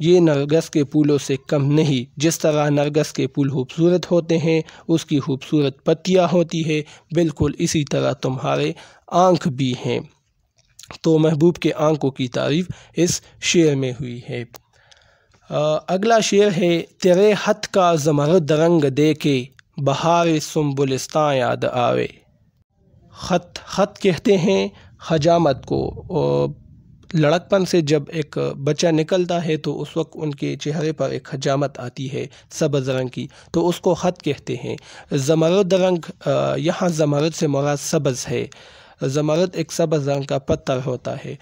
یہ نرگس کے پھولوں سے کم نہیں۔ جس طرح نرگس کے پھول خوبصورت ہوتے ہیں، اس کی خوبصورت پتیاں ہوتی ہے، بالکل اسی طرح تمہارے آنکھ بھی ہیں۔ تو محبوب کے آنکھوں کی تعریف اس شعر میں ہوئی ہے۔ اگلا شعر ہے، تیرے ہاتھ کا زمرد رنگ دیکھے بہار سنبلستاں یاد آوے۔ خط کہتے ہیں حجامت کو، اور لڑکپن سے جب ایک بچہ نکلتا ہے تو اس وقت ان کے چہرے پر ایک حجامت آتی ہے سبز رنگ کی، تو اس کو خط کہتے ہیں۔ زمرد رنگ، یہاں زمرد سے مراد سبز ہے۔ زمرد ایک سبز رنگ کا پتھر ہوتا ہے۔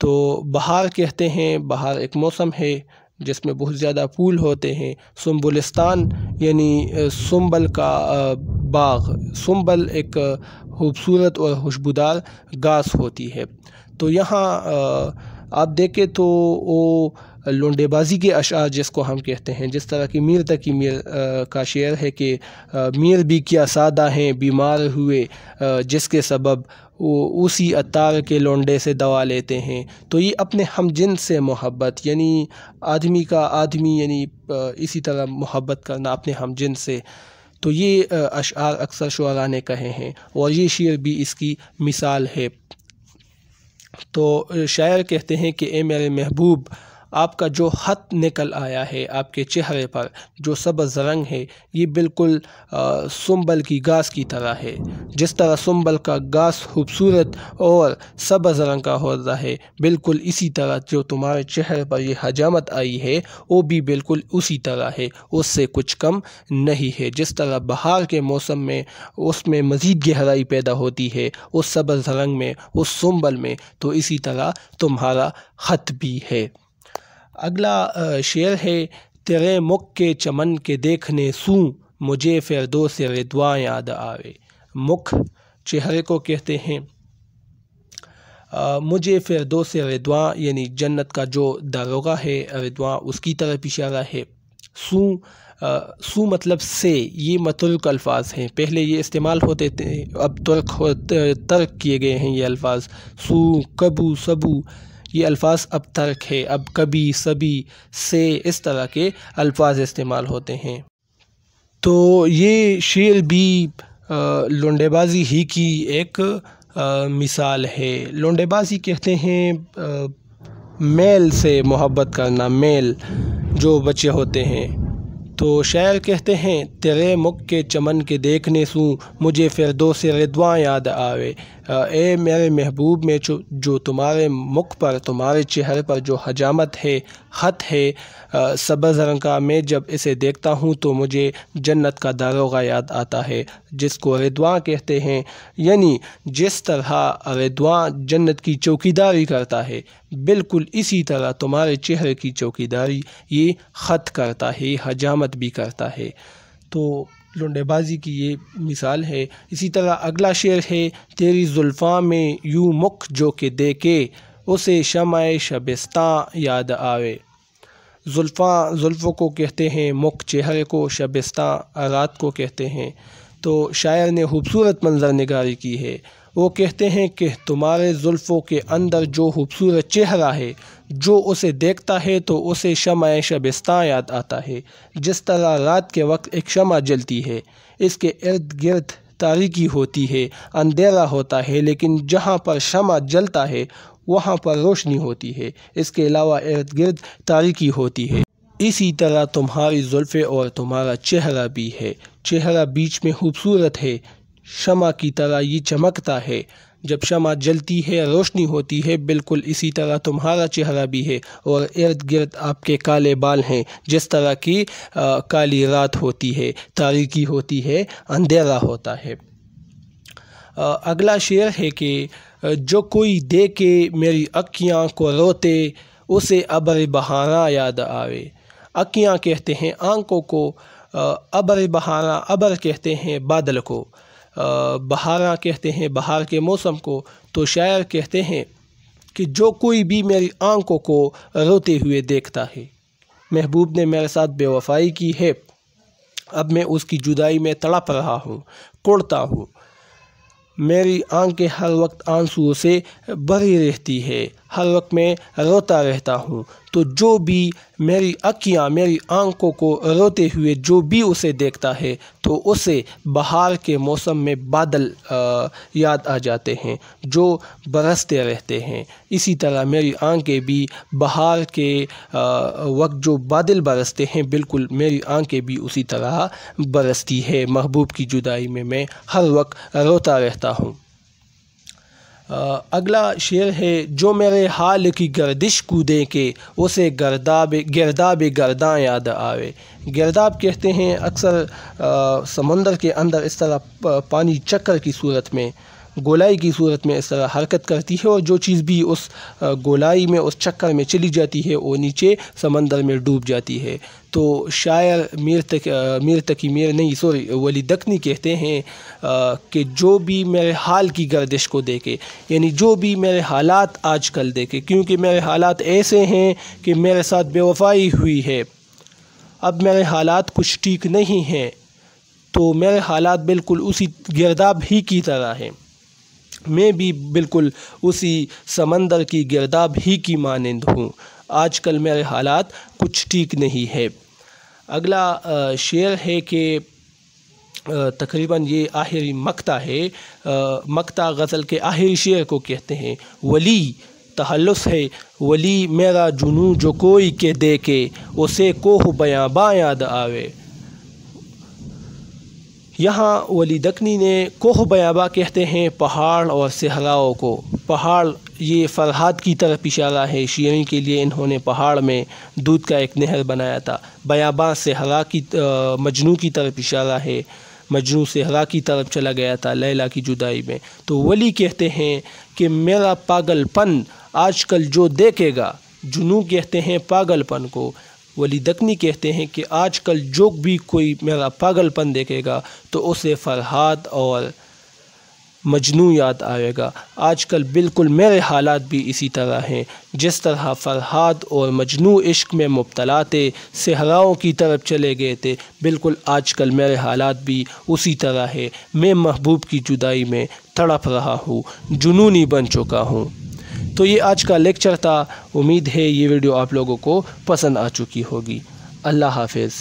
تو بہار کہتے ہیں، بہار ایک موسم ہے جس میں بہت زیادہ پھول ہوتے ہیں۔ سنبلستان یعنی سنبل کا باغ، سنبل ایک خوبصورت اور خوشبودار گھاس ہوتی ہے۔ تو یہاں آپ دیکھیں تو وہ لونڈے بازی کے اشعار جس کو ہم کہتے ہیں، جس طرح کہ میر تقی میر کا شعر ہے کہ میر بھی کیا سادہ ہیں بیمار ہوئے جس کے سبب وہ اسی عطار کے لونڈے سے دوا لیتے ہیں۔ تو یہ اپنے ہم جنس سے محبت، یعنی آدمی کا آدمی، یعنی اسی طرح محبت کرنا اپنے ہم جنس سے، تو یہ اشعار اکثر شعراء نے کہے ہیں، اور یہ شعر بھی اس کی مثال ہے۔ تو شاعر کہتے ہیں کہ اے میرے محبوب، آپ کا جو خط نکل آیا ہے آپ کے چہرے پر، جو سبز رنگ ہے، یہ بالکل سنبل کی گھاس کی طرح ہے۔ جس طرح سنبل کا گھاس خوبصورت اور سبز رنگ کا ہوتا ہے، بالکل اسی طرح جو تمہارے چہرے پر یہ حجامت آئی ہے وہ بھی بالکل اسی طرح ہے، اس سے کچھ کم نہیں ہے۔ جس طرح بہار کے موسم میں اس میں مزید گہرائی پیدا ہوتی ہے اس سبز رنگ میں، اس سنبل میں، تو اسی طرح تمہارا خط بھی ہے۔ اگلا شعر ہے، تیرے مکھ کے چمن کے دیکھنے سوں مجھے فردوس رضواں یاد آوے۔ مکھ چہرے کو کہتے ہیں۔ مجھے فردوس رضواں یعنی جنت کا جو داروغہ ہے، رضواں اس کی طرف اشارہ ہے۔ سو مطلب سے، یہ مترک الفاظ ہیں، پہلے یہ استعمال ہوتے تھے، اب ترک کیے گئے ہیں یہ الفاظ۔ سو، کبو، سبو، یہ الفاظ اب ترک ہے، اب کبھی، سبھی، سے، اس طرح کے الفاظ استعمال ہوتے ہیں۔ تو یہ شعر بھی لونڈے بازی ہی کی ایک مثال ہے۔ لونڈے بازی کہتے ہیں میل سے محبت کرنا، میل جو بچے ہوتے ہیں۔ تو شاعر کہتے ہیں، تیرے مکھ کے چمن کے دیکھنے سوں مجھے فردوس رضواں یاد آوے۔ اے میرے محبوب، میں جو تمہارے مکھ پر، تمہارے چہرے پر جو حجامت ہے، خط ہے سبز رنگ کا، میں جب اسے دیکھتا ہوں تو مجھے جنت کا داروغہ یاد آتا ہے جس کو رضواں کہتے ہیں۔ یعنی جس طرح رضواں جنت کی چوکیداری کرتا ہے، بالکل اسی طرح تمہارے چہرے کی چوکیداری یہ خط کرتا ہے، یہ حجامت بھی کرتا ہے۔ تو لونڈے بازی کی یہ مثال ہے۔ اسی طرح اگلا شعر ہے، تیری زلفاں میں یوں مکھ جو کہ دیکھے اسے شمع شبستاں یاد آوے۔ زلفوں کو کہتے ہیں مکھ، چہرے کو شبستاں رات کو کہتے ہیں۔ تو شاعر نے خوبصورت منظر نگاری کی ہے۔ وہ کہتے ہیں کہ تمہارے زلفوں کے اندر جو خوبصورت چہرہ ہے، جو اسے دیکھتا ہے تو اسے شمع شبستاں یاد آتا ہے۔ جس طرح رات کے وقت ایک شمع جلتی ہے، اس کے ارد گرد تاریکی ہوتی ہے، اندھیرا ہوتا ہے، لیکن جہاں پر شمع جلتا ہے وہاں پر روشنی ہوتی ہے، اس کے علاوہ ارد گرد تاریکی ہوتی ہے۔ اسی طرح تمہاری زلفیں اور تمہارا چہرہ بھی ہے۔ چہرہ بیچ میں خوبصورت ہے، شمع کی طرح یہ چمکتا ہے۔ جب شمع جلتی ہے، روشنی ہوتی ہے، بالکل اسی طرح تمہارا چہرہ بھی ہے، اور ارد گرد آپ کے کالے بال ہیں۔ جس طرح کی کالی رات ہوتی ہے، تاریکی ہوتی ہے، اندھیرا ہوتا ہے۔ اگلا شعر ہے کہ جو کوئی دیکھے میری اکھیاں کو روتے اسے ابر بہاراں یاد آوے۔ اکھیاں کہتے ہیں آنکھوں کو، ابر بہاراں، ابر کہتے ہیں بادل کو، بہاراں کہتے ہیں بہار کے موسم کو۔ تو شاعر کہتے ہیں کہ جو کوئی بھی میری آنکھوں کو روتے ہوئے دیکھتا ہے، محبوب نے میرے ساتھ بے وفائی کی ہے، اب میں اس کی جدائی میں تڑپ رہا ہوں، کڑتا ہوں، میری آنکھیں ہر وقت آنسوؤں سے بھری رہتی ہے، ہر وقت میں روتا رہتا ہوں۔ تو جو بھی میری آنکھیاں میری آنکھوں کو روتے ہوئے جو بھی اسے دیکھتا ہے تو اسے بہار کے موسم میں بادل یاد آ جاتے ہیں جو برستے رہتے ہیں۔ اسی طرح میری آنکھیں بھی بہار کے وقت جو بادل برستے ہیں بالکل میری آنکھیں بھی اسی طرح برستی ہے۔ محبوب کی جدائی میں میں ہر وقت روتا رہتا ہوں۔ اگلا شعر ہے، جو میرے حال کی گردش کو دیکھے اسے گرداب گرداں یاد آوے۔ گرداب کہتے ہیں اکثر سمندر کے اندر اس طرح پانی چکر کی صورت میں گولائی کی صورت میں اس طرح حرکت کرتی ہے، اور جو چیز بھی اس گولائی میں اس چکر میں چلی جاتی ہے وہ نیچے سمندر میں ڈوب جاتی ہے۔ تو شاعر ولی دکنی کہتے ہیں کہ جو بھی میرے حال کی گردش کو دیکھے، یعنی جو بھی میرے حالات آج کل دیکھے، کیونکہ میرے حالات ایسے ہیں کہ میرے ساتھ بے وفائی ہوئی ہے، اب میرے حالات کچھ ٹھیک نہیں ہیں، تو میرے حالات بالکل اسی گرداب ہی کی طرح ہیں، میں بھی بالکل اسی سمندر کی گرداب ہی کی مانند ہوں، آج کل میرے حالات کچھ ٹھیک نہیں ہے۔ اگلا شعر ہے کہ تقریباً یہ آخری مقطع ہے، مقطع غزل کے آخری شعر کو کہتے ہیں، ولی تخلص ہے ولی میرا جنوں جو کوئی کے دیکھے اسے کوہ بیاباں یاد آوے۔ یہاں ولی دکنی نے کوہ بیاباں کہتے ہیں پہاڑ اور صحراؤں کو۔ پہاڑ یہ فرہاد کی طرف اشارہ ہے، شیریں کے لیے انہوں نے پہاڑ میں دودھ کا ایک نہر بنایا تھا۔ بیاباں صحرا کی مجنوں کی طرف اشارہ ہے، مجنوں صحرا کی طرف چلا گیا تھا لیلا کی جدائی میں۔ تو ولی کہتے ہیں کہ میرا پاگل پن آج کل جو دیکھے گا، جنوں کہتے ہیں پاگل پن کو، ولی دکنی کہتے ہیں کہ آج کل جو بھی کوئی میرا پاگل پن دیکھے گا تو اسے فرہاد اور مجنوں یاد آئے گا۔ آج کل بالکل میرے حالات بھی اسی طرح ہیں، جس طرح فرہاد اور مجنوں عشق میں مبتلا تھے، صحراؤں کی طرف چلے گئے تھے، بالکل آج کل میرے حالات بھی اسی طرح ہے۔ میں محبوب کی جدائی میں تڑپ رہا ہوں، جنونی بن چکا ہوں۔ تو یہ آج کا لیکچر تھا، امید ہے یہ ویڈیو آپ لوگوں کو پسند آ چکی ہوگی۔ اللہ حافظ۔